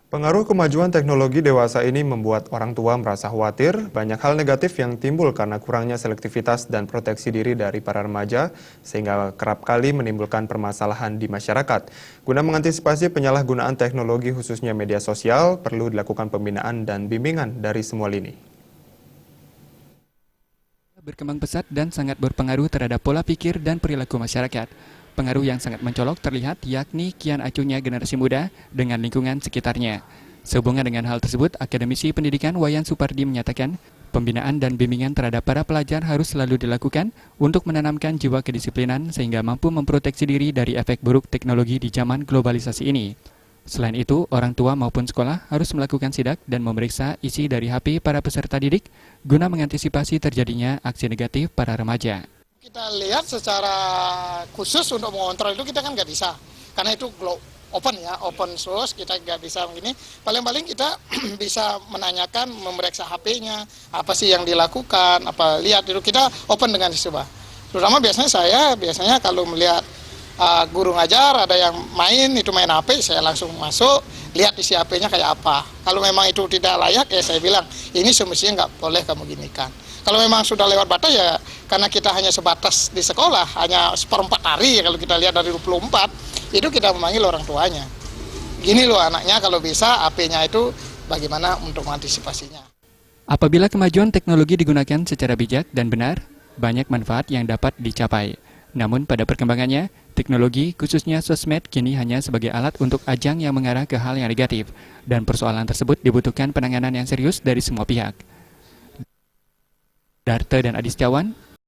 Pengaruh kemajuan teknologi dewasa ini membuat orang tua merasa khawatir banyak hal negatif yang timbul karena kurangnya selektivitas dan proteksi diri dari para remaja sehingga kerap kali menimbulkan permasalahan di masyarakat. Guna mengantisipasi penyalahgunaan teknologi khususnya media sosial, perlu dilakukan pembinaan dan bimbingan dari semua lini. Berkembang pesat dan sangat berpengaruh terhadap pola pikir dan perilaku masyarakat. Pengaruh yang sangat mencolok terlihat yakni kian acuhnya generasi muda dengan lingkungan sekitarnya. Sehubungan dengan hal tersebut, Akademisi Pendidikan Wayan Supardi menyatakan pembinaan dan bimbingan terhadap para pelajar harus selalu dilakukan untuk menanamkan jiwa kedisiplinan sehingga mampu memproteksi diri dari efek buruk teknologi di zaman globalisasi ini. Selain itu, orang tua maupun sekolah harus melakukan sidak dan memeriksa isi dari HP para peserta didik guna mengantisipasi terjadinya aksi negatif para remaja. Kita lihat secara khusus untuk mengontrol itu kita kan nggak bisa, karena itu open ya, open source, kita nggak bisa begini. Paling-paling kita bisa menanyakan, memeriksa HP-nya, apa sih yang dilakukan, apa lihat itu kita open dengan siswa. Terutama biasanya kalau melihat guru ngajar ada yang main HP, saya langsung masuk, lihat isi HP-nya kayak apa. Kalau memang itu tidak layak ya saya bilang, ini semestinya nggak boleh kamu ginikan. Kalau memang sudah lewat batas ya, karena kita hanya sebatas di sekolah, hanya seperempat hari kalau kita lihat dari 24, itu kita memanggil orang tuanya. Gini loh anaknya kalau bisa HP-nya itu bagaimana untuk mengantisipasinya. Apabila kemajuan teknologi digunakan secara bijak dan benar, banyak manfaat yang dapat dicapai. Namun pada perkembangannya, teknologi khususnya sosmed kini hanya sebagai alat untuk ajang yang mengarah ke hal yang negatif, dan persoalan tersebut dibutuhkan penanganan yang serius dari semua pihak. Darta dan Adi Setiawan,